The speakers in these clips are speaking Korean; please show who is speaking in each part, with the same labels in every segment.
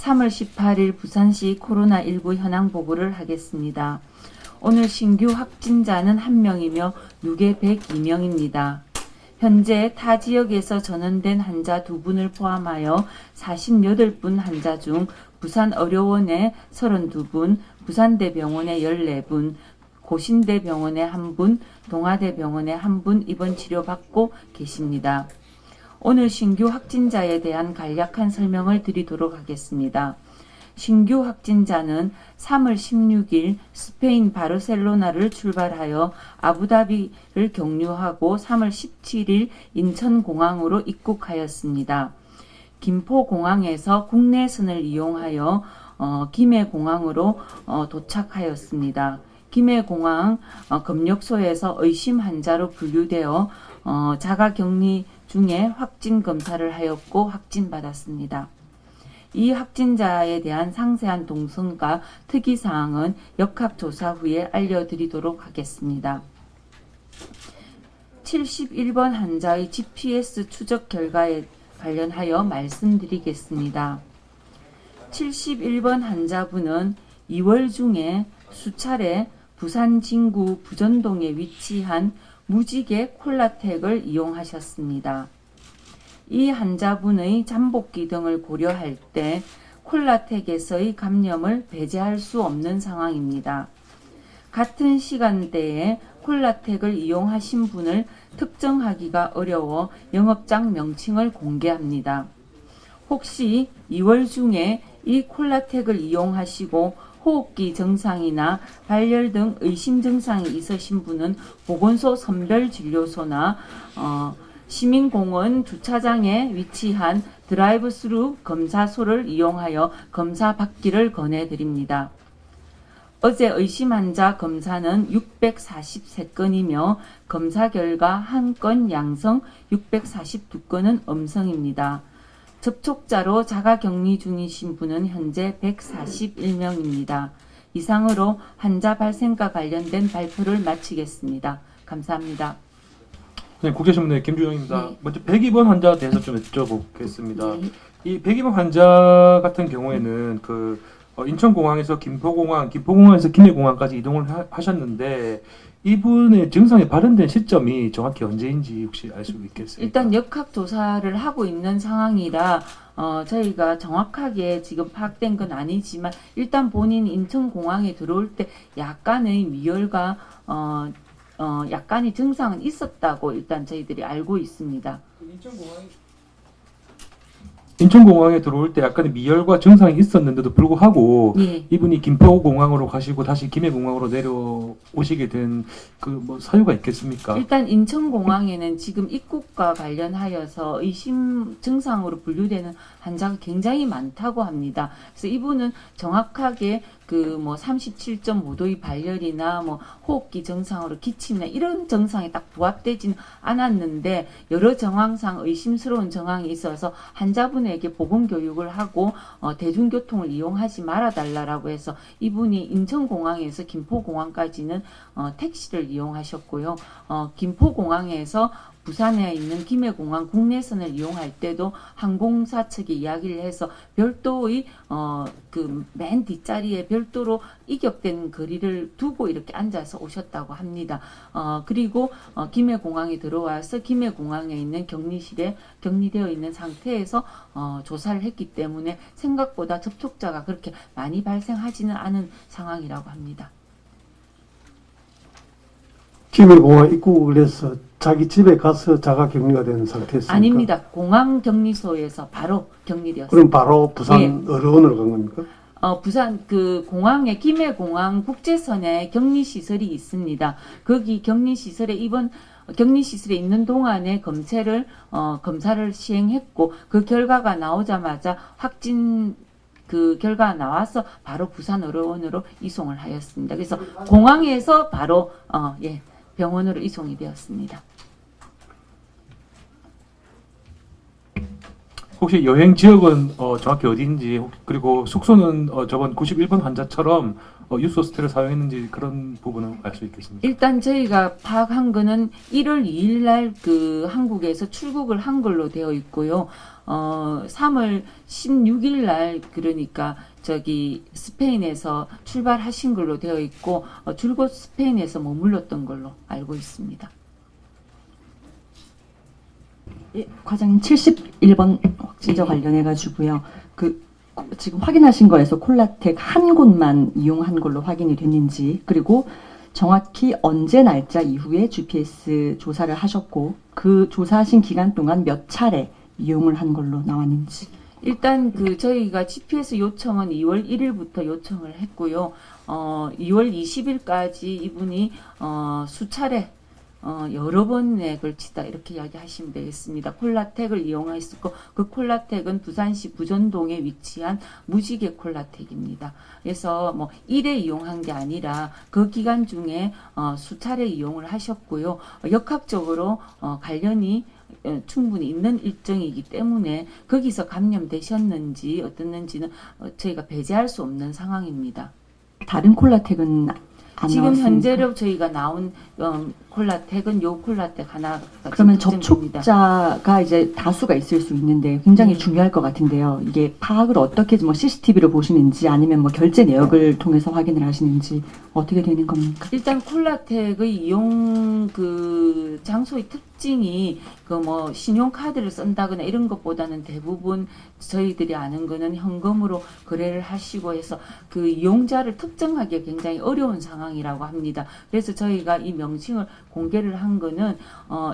Speaker 1: 3월 18일 부산시 코로나19 현황 보고를 하겠습니다. 오늘 신규 확진자는 1명이며 누계 102명입니다. 현재 타 지역에서 전원된 환자 2분을 포함하여 48분 환자 중 부산의료원에 32분, 부산대병원에 14분, 고신대병원에 1분, 동아대병원에 1분 입원 치료받고 계십니다. 오늘 신규 확진자에 대한 간략한 설명을 드리도록 하겠습니다. 신규 확진자는 3월 16일 스페인 바르셀로나를 출발하여 아부다비를 경유하고 3월 17일 인천공항으로 입국하였습니다. 김포공항에서 국내선을 이용하여 김해공항으로 도착하였습니다. 김해공항 검역소에서 의심 환자로 분류되어 자가격리 중에 확진 검사를 하였고 확진받았습니다. 이 확진자에 대한 상세한 동선과 특이사항은 역학조사 후에 알려드리도록 하겠습니다. 71번 환자의 GPS 추적 결과에 관련하여 말씀드리겠습니다. 71번 환자분은 2월 중에 수차례 부산 진구 부전동에 위치한 무지개 콜라텍을 이용하셨습니다. 이 환자분의 잠복기 등을 고려할 때 콜라텍에서의 감염을 배제할 수 없는 상황입니다. 같은 시간대에 콜라텍을 이용하신 분을 특정하기가 어려워 영업장 명칭을 공개합니다. 혹시 2월 중에 이 콜라텍을 이용하시고 호흡기 증상이나 발열 등 의심 증상이 있으신 분은 보건소 선별진료소나 시민공원 주차장에 위치한 드라이브스루 검사소를 이용하여 검사 받기를 권해드립니다. 어제 의심 환자 검사는 643건이며 검사 결과 1건 양성, 642건은 음성입니다. 접촉자로 자가격리 중이신 분은 현재 141명입니다. 이상으로 환자 발생과 관련된 발표를 마치겠습니다. 감사합니다.
Speaker 2: 네, 국제신문의 김주영입니다.
Speaker 1: 네.
Speaker 2: 먼저 102번 환자에 대해서 좀 여쭤보겠습니다.
Speaker 1: 네.
Speaker 2: 이 102번 환자 같은 경우에는 인천공항에서 김포공항에서 김해공항까지 이동을 하셨는데 이분의 증상이 발현된 시점이 정확히 언제인지 혹시 알 수 있겠습니까?
Speaker 1: 일단 역학조사를 하고 있는 상황이라 저희가 정확하게 지금 파악된 건 아니지만 일단 본인 인천공항에 들어올 때 약간의 미열과 약간의 증상은 있었다고 일단 저희들이 알고 있습니다.
Speaker 2: 인천공항에 들어올 때 약간의 미열과 증상이 있었는데도 불구하고
Speaker 1: 예.
Speaker 2: 이분이 김포공항으로 가시고 다시 김해공항으로 내려오시게 된 사유가 있겠습니까?
Speaker 1: 일단 인천공항에는 지금 입국과 관련하여서 의심 증상으로 분류되는 환자가 굉장히 많다고 합니다. 그래서 이분은 정확하게 37.5도의 발열이나 호흡기 증상으로 기침이나 이런 증상이 딱 부합되지는 않았는데 여러 정황상 의심스러운 정황이 있어서 환자분에게 보건 교육을 하고 대중교통을 이용하지 말아달라고 해서 이분이 인천공항에서 김포공항까지는 택시를 이용하셨고요. 김포공항에서 부산에 있는 김해공항 국내선을 이용할 때도 항공사 측이 이야기를 해서 별도의 맨 뒷자리에 별도로 이격된 거리를 두고 이렇게 앉아서 오셨다고 합니다. 그리고 김해공항에 들어와서 김해공항에 있는 격리실에 격리되어 있는 상태에서 조사를 했기 때문에 생각보다 접촉자가 그렇게 많이 발생하지는 않은 상황이라고 합니다.
Speaker 3: 김해공항 입국을 해서 자기 집에 가서 자가격리가 된 상태였습니까?
Speaker 1: 아닙니다. 공항 격리소에서 바로 격리되었습니다.
Speaker 3: 그럼 바로 부산
Speaker 1: 예.
Speaker 3: 의료원으로 간 겁니까?
Speaker 1: 부산 공항에 김해공항 국제선에 격리시설이 있습니다. 거기 격리시설에 격리시설에 있는 동안에 검사를 시행했고 그 결과가 나오자마자 확진 결과가 나와서 바로 부산 의료원으로 이송을 하였습니다. 그래서 공항에서 바로 병원으로 이송이 되었습니다.
Speaker 2: 혹시 여행 지역은 정확히 어디인지 그리고 숙소는 저번 91번 환자처럼 유스 호스텔을 사용했는지 그런 부분은 알 수 있겠습니까?
Speaker 1: 일단 저희가 파악한 거는 1월 2일 날 한국에서 출국을 한 걸로 되어 있고요. 3월 16일 날 그러니까 저기 스페인에서 출발하신 걸로 되어 있고 줄곧 스페인에서 머물렀던 걸로 알고 있습니다.
Speaker 4: 예, 과장님 71번 확진자
Speaker 1: 예.
Speaker 4: 관련해 가지고요. 지금 확인하신 거에서 콜라텍 한 곳만 이용한 걸로 확인이 됐는지, 그리고 정확히 언제 날짜 이후에 GPS 조사를 하셨고 그 조사하신 기간 동안 몇 차례 이용을 한 걸로 나왔는지.
Speaker 1: 일단 저희가 GPS 요청은 2월 1일부터 요청을 했고요. 2월 20일까지 이분이 수차례 여러 번에 걸치다 이렇게 이야기하시면 되겠습니다. 콜라텍을 이용했었고 그 콜라텍은 부산시 부전동에 위치한 무지개 콜라텍입니다. 그래서 뭐 1회 이용한 게 아니라 그 기간 중에 수차례 이용을 하셨고요. 역학적으로 관련이 충분히 있는 일정이기 때문에 거기서 감염되셨는지 어떻는지는 저희가 배제할 수 없는 상황입니다.
Speaker 4: 다른 콜라텍은 안
Speaker 1: 지금
Speaker 4: 나왔습니까?
Speaker 1: 현재로 저희가 나온 콜라텍은 요 콜라텍 하나가
Speaker 4: 그러면
Speaker 1: 지금 특정입니다.
Speaker 4: 접촉자가 이제 다수가 있을 수 있는데 굉장히
Speaker 1: 네.
Speaker 4: 중요할 것 같은데요. 이게 파악을 어떻게 뭐 CCTV를 보시는지 아니면 뭐 결제 내역을 통해서 확인을 하시는지 어떻게 되는 겁니까?
Speaker 1: 일단 콜라텍의 이용 장소의 특징이 뭐 신용카드를 쓴다거나 이런 것보다는 대부분 저희들이 아는 거는 현금으로 거래를 하시고 해서 그 이용자를 특정하기 굉장히 어려운 상황이라고 합니다. 그래서 저희가 이 명칭을 공개를 한 거는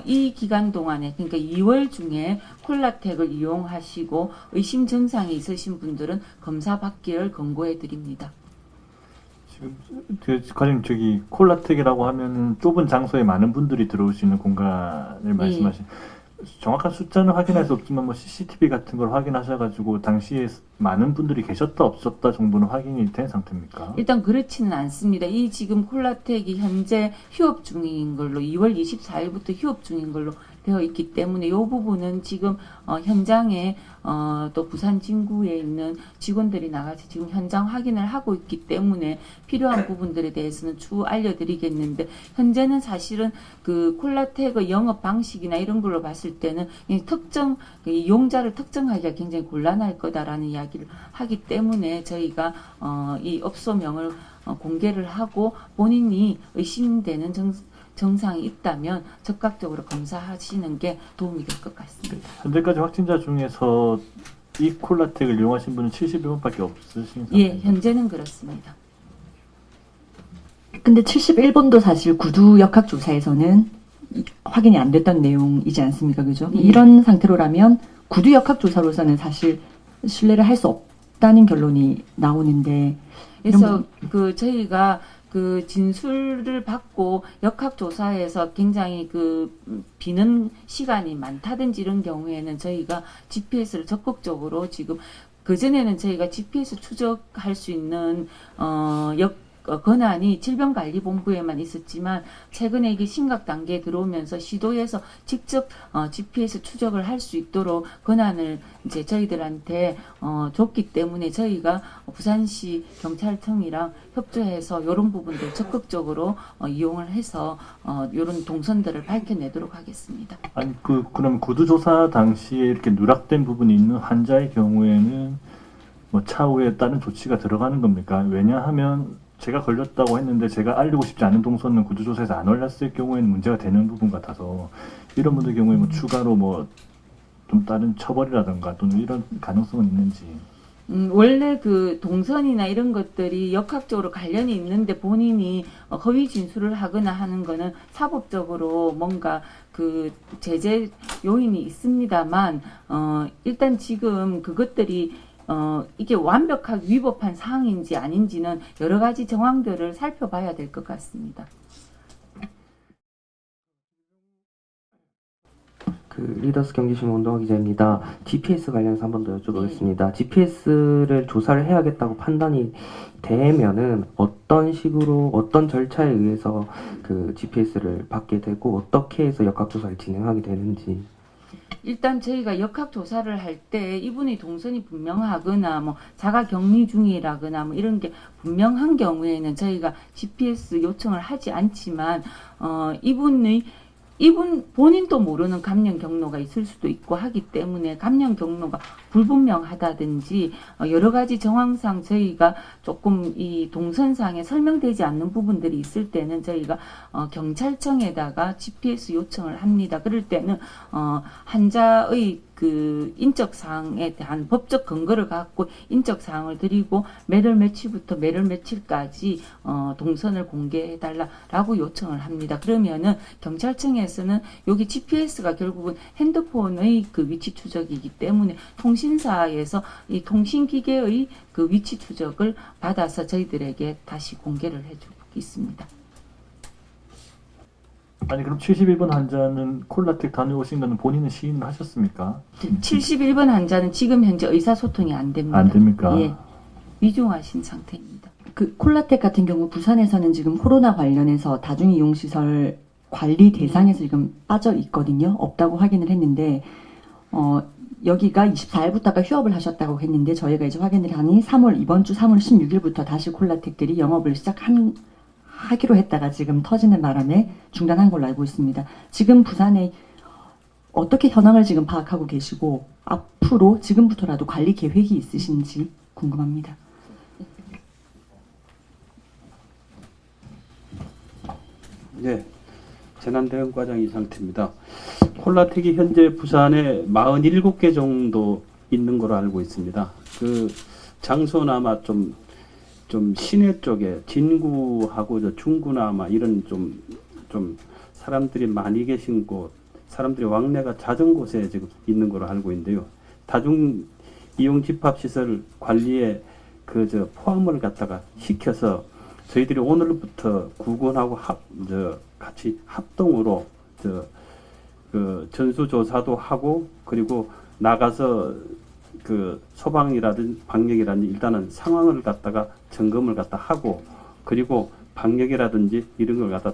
Speaker 1: 이 기간 동안에 그러니까 2월 중에 콜라텍을 이용하시고 의심 증상이 있으신 분들은 검사 받기를 권고해 드립니다.
Speaker 5: 지금 과장님 저기 콜라텍이라고 하면은 좁은 장소에 많은 분들이 들어올 수 있는 공간을 말씀하신. 정확한 숫자는 확인할 수 없지만 뭐 CCTV 같은 걸 확인하셔가지고 당시에 많은 분들이 계셨다 없었다 정도는 확인이 된 상태입니까?
Speaker 1: 일단 그렇지는 않습니다. 이 지금 콜라텍이 현재 휴업 중인 걸로 2월 24일부터 휴업 중인 걸로 되어 있기 때문에 이 부분은 지금 현장에 또 부산 진구에 있는 직원들이 나가서 지금 현장 확인을 하고 있기 때문에 필요한 부분들에 대해서는 추후 알려드리겠는데 현재는 사실은 그 콜라텍의 영업 방식이나 이런 걸로 봤을 때는 이 특정 이용자를 특정하기가 굉장히 곤란할 거다라는 이야기를 하기 때문에 저희가 이 업소명을 공개를 하고 본인이 의심되는 증상이 있다면 적극적으로 검사하시는 게 도움이 될 것 같습니다.
Speaker 5: 현재까지 확진자 중에서 이 콜라텍을 이용하신 분은 71번밖에 없으신
Speaker 1: 예,
Speaker 5: 상태입니다.
Speaker 1: 현재는 그렇습니다.
Speaker 4: 근데 71번도 사실 구두 역학 조사에서는 확인이 안 됐던 내용이지 않습니까? 그죠? 이런 상태로라면 구두 역학 조사로서는 사실 신뢰를 할 수 없다는 결론이 나오는데
Speaker 1: 그래서 저희가 그 진술을 받고 역학조사에서 굉장히 비는 시간이 많다든지 이런 경우에는 저희가 GPS를 적극적으로 지금 그전에는 저희가 GPS 추적할 수 있는 권한이 질병관리본부에만 있었지만 최근에 이게 심각 단계에 들어오면서 시도에서 직접 GPS 추적을 할 수 있도록 권한을 이제 저희들한테 줬기 때문에 저희가 부산시 경찰청이랑 협조해서 이런 부분들 적극적으로 이용을 해서 이런 동선들을 밝혀내도록 하겠습니다.
Speaker 5: 아니 그럼 구두 조사 당시에 이렇게 누락된 부분이 있는 환자의 경우에는 뭐 차후에 다른 조치가 들어가는 겁니까? 왜냐하면 제가 걸렸다고 했는데 제가 알리고 싶지 않은 동선은 구두조사에서 안 올렸을 경우에는 문제가 되는 부분 같아서 이런 분들 경우에 뭐 추가로 뭐 좀 다른 처벌이라든가 또는 이런 가능성은 있는지.
Speaker 1: 원래 그 동선이나 이런 것들이 역학적으로 관련이 있는데 본인이 허위 진술을 하거나 하는 거는 사법적으로 뭔가 그 제재 요인이 있습니다만 일단 지금 그것들이 이게 완벽하게 위법한 사항인지 아닌지는 여러 가지 정황들을 살펴봐야 될 것 같습니다.
Speaker 6: 리더스 경기신문 운동화 기자입니다. GPS 관련해서 한 번 더 여쭤보겠습니다. GPS를 조사를 해야겠다고 판단이 되면은 어떤 식으로 어떤 절차에 의해서 그 GPS를 받게 되고 어떻게 해서 역학조사를 진행하게 되는지.
Speaker 1: 일단 저희가 역학조사를 할 때 이분의 동선이 분명하거나 뭐 자가 격리 중이라거나 뭐 이런 게 분명한 경우에는 저희가 GPS 요청을 하지 않지만 이분의 이분 본인도 모르는 감염 경로가 있을 수도 있고 하기 때문에 감염 경로가 불분명하다든지 여러 가지 정황상 저희가 조금 이 동선상에 설명되지 않는 부분들이 있을 때는 저희가 경찰청에다가 GPS 요청을 합니다. 그럴 때는 환자의 그 인적 사항에 대한 법적 근거를 갖고 인적 사항을 드리고 매월 며칠부터 매월 며칠까지 동선을 공개해 달라라고 요청을 합니다. 그러면은 경찰청에서는 여기 GPS가 결국은 핸드폰의 그 위치 추적이기 때문에 통신사에서 이 통신기계의 그 위치 추적을 받아서 저희들에게 다시 공개를 해주고 있습니다.
Speaker 5: 아니 그럼 71번 환자는 콜라텍 다녀오신 거는 본인은 시인을 하셨습니까?
Speaker 1: 71번 환자는 지금 현재 의사소통이 안 됩니다.
Speaker 5: 안 됩니까?
Speaker 1: 예, 위중하신 상태입니다.
Speaker 4: 그 콜라텍 같은 경우 부산에서는 지금 코로나 관련해서 다중이용시설 관리 대상에서 지금 빠져 있거든요. 없다고 확인을 했는데 여기가 24일부터 아까 휴업을 하셨다고 했는데 저희가 이제 확인을 하니 이번 주 3월 16일부터 다시 콜라텍들이 영업을 하기로 했다가 지금 터지는 바람에 중단한 걸로 알고 있습니다. 지금 부산에 어떻게 현황을 지금 파악하고 계시고 앞으로 지금부터라도 관리 계획이 있으신지 궁금합니다.
Speaker 7: 네, 재난대응과장 이상태입니다. 콜라텍이 현재 부산에 47개 정도 있는 걸로 알고 있습니다. 그 장소는 아마 좀 시내 쪽에 진구하고 저 중구나 아마 이런 좀 사람들이 많이 계신 곳, 사람들이 왕래가 잦은 곳에 지금 있는 걸로 알고 있는데요. 다중 이용 집합 시설 관리에 포함을 갖다가 시켜서 저희들이 오늘부터 구군하고 같이 합동으로 그 전수조사도 하고 그리고 나가서 그 소방이라든지 방역이라든지 일단은 상황을 갖다가 점검을 갖다 하고 그리고 방역이라든지 이런 걸 갖다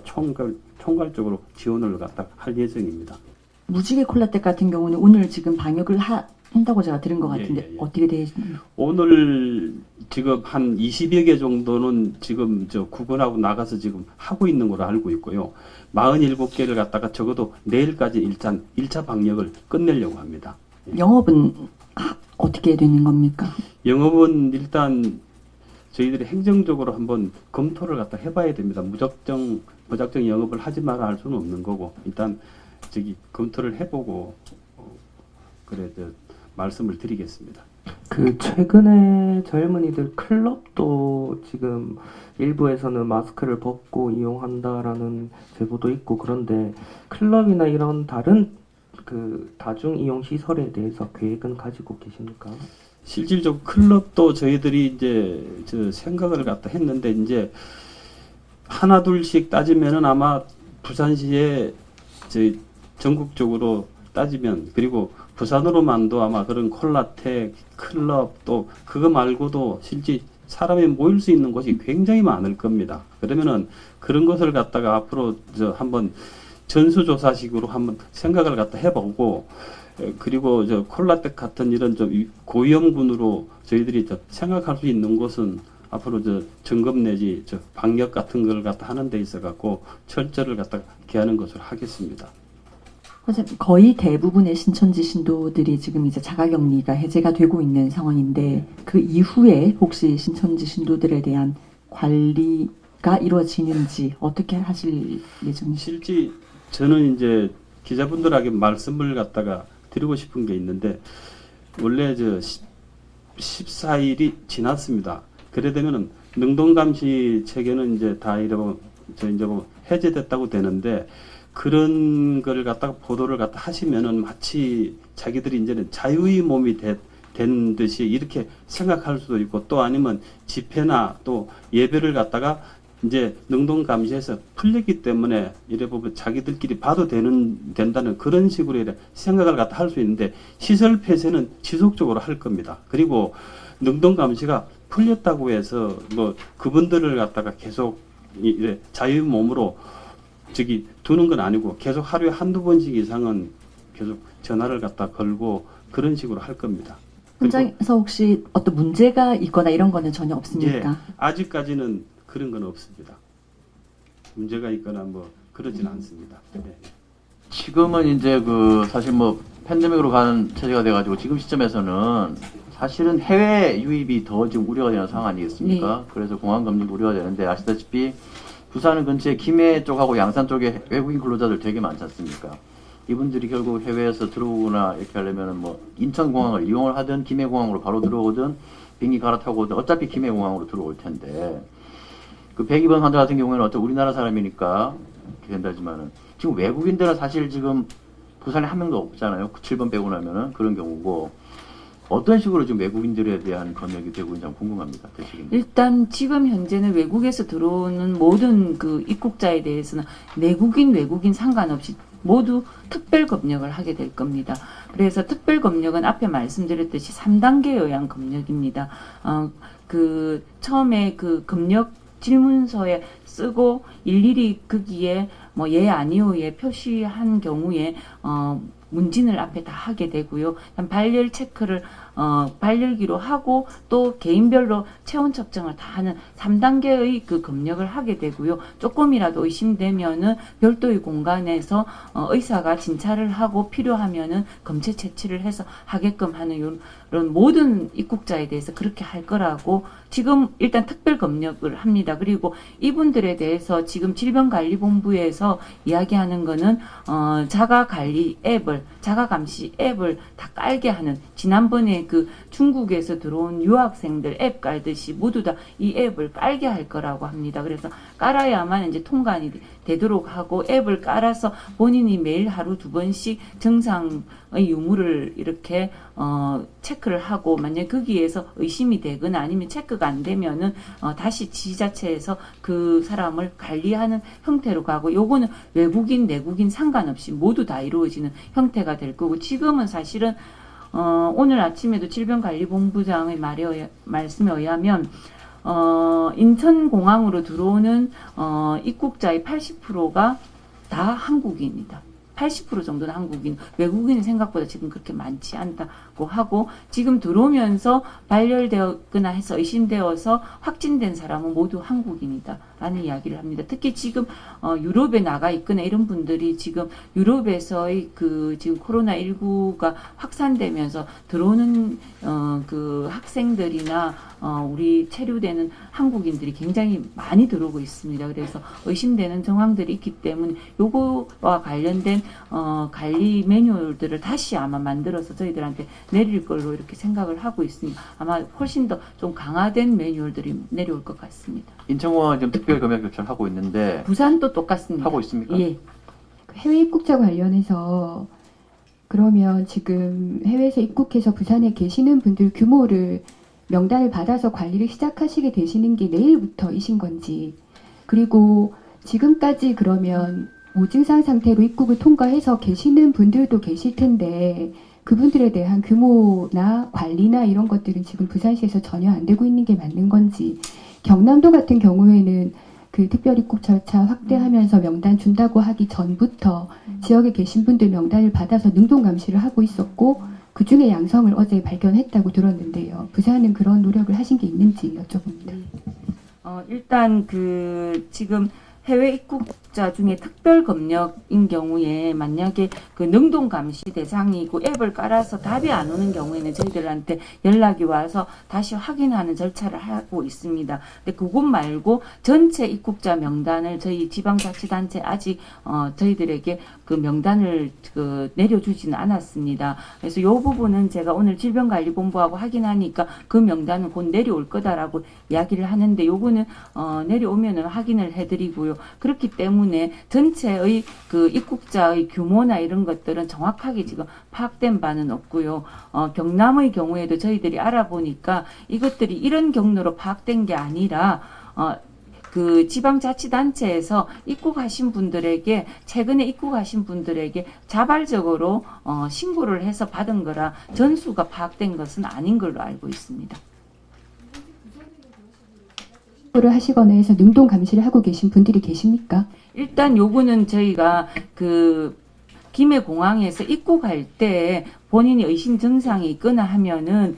Speaker 7: 총괄적으로 지원을 갖다 할 예정입니다.
Speaker 4: 무지개 콜라텍 같은 경우는 오늘 지금 방역을 한다고 제가 들은 것 같은데
Speaker 7: 예.
Speaker 4: 어떻게 되시나요?
Speaker 7: 오늘 지금 한 20여 개 정도는 지금 구근하고 나가서 지금 하고 있는 걸로 알고 있고요. 47개를 갖다가 적어도 내일까지 일단 1차 방역을 끝내려고 합니다.
Speaker 4: 영업은 어떻게 되는 겁니까?
Speaker 7: 영업은 일단 저희들이 행정적으로 한번 검토를 갖다 해봐야 됩니다. 무작정 영업을 하지 마라 할 수는 없는 거고 일단 검토를 해보고 말씀을 드리겠습니다.
Speaker 6: 그 최근에 젊은이들 클럽도 지금 일부에서는 마스크를 벗고 이용한다라는 제보도 있고 그런데 클럽이나 이런 다른 그 다중 이용 시설에 대해서 계획은 가지고 계십니까?
Speaker 7: 실질적으로 클럽도 저희들이 이제 생각을 갖다 했는데 이제 하나 둘씩 따지면은 아마 부산시에 전국적으로 따지면 그리고 부산으로만도 아마 그런 콜라텍 클럽 또 그거 말고도 실제 사람이 모일 수 있는 곳이 굉장히 많을 겁니다. 그러면은 그런 것을 갖다가 앞으로 한번 전수조사식으로 한번 생각을 갖다 해보고 그리고 콜라텍 같은 이런 좀 고위험군으로 저희들이 생각할 수 있는 곳은 앞으로 점검 내지 방역 같은 걸 갖다 하는 데 있어 갖고 철저를 갖다 기하는 것으로 하겠습니다.
Speaker 4: 선생님, 거의 대부분의 신천지 신도들이 지금 이제 자가격리가 해제가 되고 있는 상황인데 그 이후에 혹시 신천지 신도들에 대한 관리가 이루어지는지 어떻게 하실 예정이신가요?
Speaker 7: 실제 저는 이제 기자분들에게 말씀을 갖다가 드리고 싶은 게 있는데 원래 14일이 지났습니다. 그래 되면은 능동감시 체계는 이제 다 해제됐다고 되는데 그런 걸 갖다가 보도를 갖다 하시면은 마치 자기들이 이제는 자유의 몸이 된 듯이 이렇게 생각할 수도 있고 또 아니면 집회나 또 예배를 갖다가 이제 능동감시해서 풀렸기 때문에 이래 보면 자기들끼리 봐도 된다는 그런 식으로 이래 생각을 갖다 할 수 있는데 시설 폐쇄는 지속적으로 할 겁니다. 그리고 능동감시가 풀렸다고 해서 뭐 그분들을 갖다가 계속 이래 자유 몸으로 두는 건 아니고 계속 하루에 한두 번씩 이상은 계속 전화를 갖다 걸고 그런 식으로 할 겁니다.
Speaker 4: 현장에서 혹시 어떤 문제가 있거나 이런 거는 전혀 없습니까?
Speaker 7: 예, 아직까지는 그런 건 없습니다. 문제가 있거나 뭐 그러지는 않습니다. 네.
Speaker 8: 지금은 이제 사실 뭐 팬데믹으로 가는 체제가 돼가지고 지금 시점에서는 사실은 해외 유입이 더 지금 우려가 되는 상황 아니겠습니까? 그래서 공항 검증 우려가 되는데 아시다시피 부산 근처에 김해 쪽하고 양산 쪽에 외국인 근로자들 되게 많지 않습니까? 이분들이 결국 해외에서 들어오거나 이렇게 하려면은 뭐 인천공항을 이용을 하든 김해공항으로 바로 들어오든 비행기 갈아타고 오든 어차피 김해공항으로 들어올 텐데 그 102번 환자 같은 경우에는 어차피 우리나라 사람이니까 이렇게 된다지만은 지금 외국인들은 사실 지금 부산에 한 명도 없잖아요. 7번 빼고 나면은 그런 경우고 어떤 식으로 지금 외국인들에 대한 검역이 되고 있는지 궁금합니다. 대책입니다.
Speaker 1: 일단 지금 현재는 외국에서 들어오는 모든 그 입국자에 대해서는 내국인 외국인 상관없이 모두 특별 검역을 하게 될 겁니다. 그래서 특별 검역은 앞에 말씀드렸듯이 3단계 요양 검역입니다. 처음에 그 검역 질문서에 쓰고 일일이 거기에 뭐 예 아니오에 표시한 경우에 문진을 앞에 다 하게 되고요. 발열 체크를 발열기로 하고 또 개인별로 체온 측정을 다 하는 3단계의 그 검역을 하게 되고요. 조금이라도 의심되면은 별도의 공간에서 의사가 진찰을 하고 필요하면은 검체 채취를 해서 하게끔 하는 이런 모든 입국자에 대해서 그렇게 할 거라고 지금 일단 특별 검역을 합니다. 그리고 이분들에 대해서 지금 질병관리본부에서 이야기하는 거는 자가관리 앱을 자가감시 앱을 다 깔게 하는 지난번에 그 중국에서 들어온 유학생들 앱 깔듯이 모두 다 이 앱을 깔게 할 거라고 합니다. 그래서 깔아야만 이제 통관이 되도록 하고 앱을 깔아서 본인이 매일 하루 2번씩 정상의 유무를 이렇게 체크를 하고 만약 거기에서 의심이 되거나 아니면 체크가 안 되면은 다시 지자체에서 그 사람을 관리하는 형태로 가고 요거는 외국인 내국인 상관없이 모두 다 이루어지는 형태가 될 거고 지금은 사실은 오늘 아침에도 질병관리본부장의 말씀에 의하면 인천공항으로 들어오는 입국자의 80%가 다 한국인이다. 80% 정도는 한국인, 외국인은 생각보다 지금 그렇게 많지 않다고 하고 지금 들어오면서 발열되었거나 해서 의심되어서 확진된 사람은 모두 한국인이다 라는 이야기를 합니다. 특히 지금 유럽에 나가 있거나 이런 분들이 지금 유럽에서의 지금 코로나19가 확산되면서 들어오는 그 학생들이나 우리 체류되는 한국인들이 굉장히 많이 들어오고 있습니다. 그래서 의심되는 정황들이 있기 때문에 요거와 관련된 관리 매뉴얼들을 다시 아마 만들어서 저희들한테 내릴 걸로 이렇게 생각을 하고 있습니다. 아마 훨씬 더 좀 강화된 매뉴얼들이 내려올 것 같습니다.
Speaker 8: 인천공항은 지금 특별 검역 조치를 하고 있는데
Speaker 1: 부산도 똑같습니다.
Speaker 8: 하고 있습니까?
Speaker 1: 예.
Speaker 9: 해외 입국자 관련해서 그러면 지금 해외에서 입국해서 부산에 계시는 분들 규모를 명단을 받아서 관리를 시작하시게 되시는 게 내일부터이신 건지 그리고 지금까지 그러면 무증상 상태로 입국을 통과해서 계시는 분들도 계실 텐데 그분들에 대한 규모나 관리나 이런 것들은 지금 부산시에서 전혀 안 되고 있는 게 맞는 건지 경남도 같은 경우에는 그 특별 입국 절차 확대하면서 명단 준다고 하기 전부터 지역에 계신 분들 명단을 받아서 능동 감시를 하고 있었고 그 중에 양성을 어제 발견했다고 들었는데요. 부산은 그런 노력을 하신 게 있는지 여쭤봅니다.
Speaker 1: 일단 지금 해외 입국자 중에 특별 검역인 경우에 만약에 그 능동 감시 대상이고 앱을 깔아서 답이 안 오는 경우에는 저희들한테 연락이 와서 다시 확인하는 절차를 하고 있습니다. 근데 그것 말고 전체 입국자 명단을 저희 지방자치단체 아직 저희들에게 그 명단을 내려주지는 않았습니다. 그래서 이 부분은 제가 오늘 질병관리본부하고 확인하니까 그 명단은 곧 내려올 거다라고 이야기를 하는데 요거는 내려오면은 확인을 해드리고요. 그렇기 때문에 전체의 그 입국자의 규모나 이런 것들은 정확하게 지금 파악된 바는 없고요. 경남의 경우에도 저희들이 알아보니까 이것들이 이런 경로로 파악된 게 아니라 그 지방자치단체에서 입국하신 분들에게 최근에 입국하신 분들에게 자발적으로 신고를 해서 받은 거라 전수가 파악된 것은 아닌 걸로 알고 있습니다.
Speaker 9: 를 하시거나 해서 능동 감시를 하고 계신 분들이 계십니까?
Speaker 1: 일단 요거는 저희가 김해 공항에서 입국할 때 본인이 의심 증상이 있거나 하면은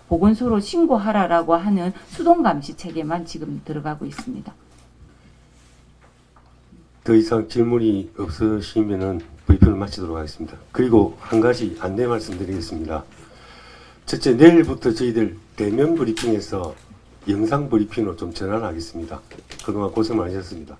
Speaker 1: 보건소로 신고하라라고 하는 수동 감시 체계만 지금 들어가고 있습니다.
Speaker 10: 더 이상 질문이 없으시면은 브리핑을 마치도록 하겠습니다. 그리고 한 가지 안내 말씀드리겠습니다. 첫째, 내일부터 저희들 대면 브리핑에서 영상 브리핑으로 좀 전환하겠습니다. 그동안 고생 많으셨습니다.